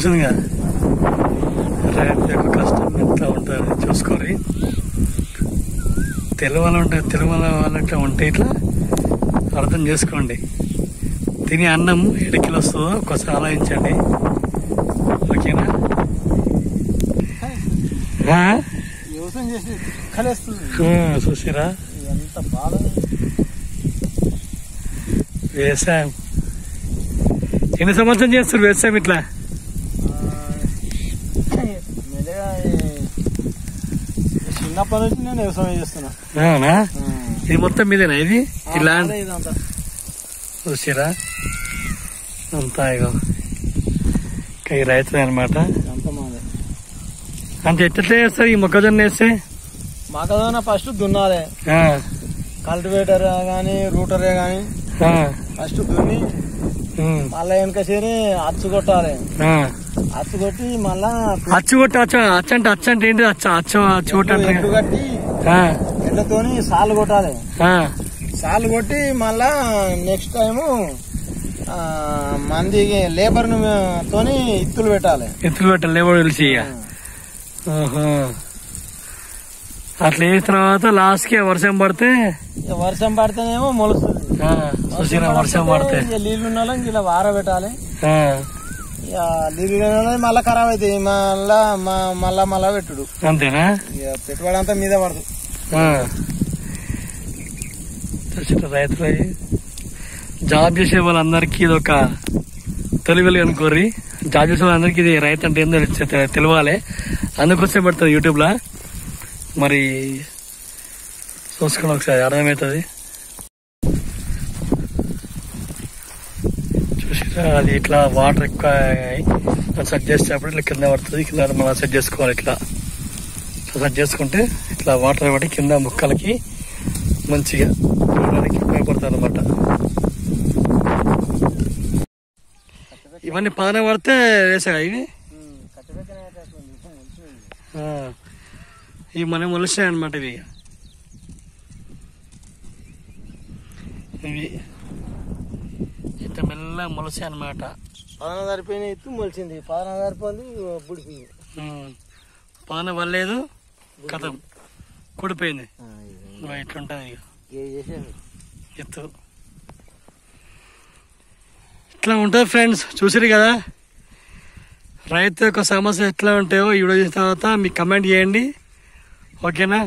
తెలిసింది కదా రైతు యొక్క కష్టం ఎంత ఉంటుందని చూసుకోరి. తెలుగు వాళ్ళ ఉంటే ఇట్లా అర్థం చేసుకోండి. తిని అన్నం 7 కిలో వస్తుందో ఒకసారి ఆలోచించండి. ఓకేనా? చూసిరా ఎంత బాధ. వ్యవసాయం ఎన్ని సంవత్సరం చేస్తారు వ్యవసాయం ఇట్లా? చిన్నప్పటి నుంచి నేను వ్యవసాయం చేస్తున్నా. అవునా? ఇది మొత్తం మీదేనా? ఇది ఇలా చూసిరా అంతా ఇగో ఈ రైతులే అనమాట. అంటే ఎట్లా చేస్తారు ఈ మొక్కజొన్న వేస్తే? మొక్కజొన్న ఫస్ట్ దున్నాలి, కల్టివేటర్ గానీ రూటరే గానీ ఫస్ట్ దున్ని మళ్ళా వెనక చేరి అచ్చు కొట్టాలి. అచ్చు కొట్టి మళ్ళా అచ్చు కొట్టి అచ్చు అంటే ఏంటి? అచ్చు కట్టి ఎండతోని సాలు కొట్టాలి. సాలు కొట్టి మళ్ళా నెక్స్ట్ టైము మంది లేబర్ తోని ఇత్తులు పెట్టాలి. లేబర్ పిలిచి అట్లా వేసిన తర్వాత లాస్ట్ కి వర్షం పడితేనేమో మొలుస్తుంది. వర్షం పడితే నీళ్లు ఉన్న ఇలా వారబెట్టాలి. నీళ్ళు మళ్ళా ఖరాబ్ అవుతాయి, మళ్ళా పెట్టుడు. అంతేనా? పెట్టుబడి అంతా మీద పడదు. రైతులు జాబ్ చేసే వాళ్ళందరికీ ఇది ఒక తెలివిలు అనుకోర్రి. జాబ్ చేసే వాళ్ళందరికీ ఇది రైతు అంటే ఏందో తెలియాలి. అందుకోసం పెడుతుంది యూట్యూబ్ లా. మరి చూసుకుని ఒకసారి అర్థమవుతుంది. చూసిరా అది ఇట్లా వాటర్ ఎక్కువ సెట్ చేసేటప్పుడు ఇట్లా కింద పడుతుంది. కింద మనం సెట్ చేసుకోవాలి. ఇట్లా సెట్ చేసుకుంటే ఇట్లా వాటర్ పడి కింద ముక్కలకి మంచిగా ఉపయోగపడుతుంది అనమాట. ఇవన్నీ పదన పడితే వేసాగా ఇవి ఇవి మనం మొలిసాయి అనమాట. ఇవి ఇంత మెల్ల మొలిసాయి అనమాట. పదన సరిపోయిన ఎత్తు మొలిచింది, పదన సరిపోయింది బుడిపోయింది. పదన వల్లేదు కథం కుడిపోయింది. ఇట్లుంటది ఎత్తు. ఇట్లా ఉంటుంది ఫ్రెండ్స్. చూసిరు కదా రైతు యొక్క సమస్య ఎట్లా ఉంటాయో ఈ వీడియో చేసిన తర్వాత మీకు కమెంట్ చేయండి. ఓకేనా?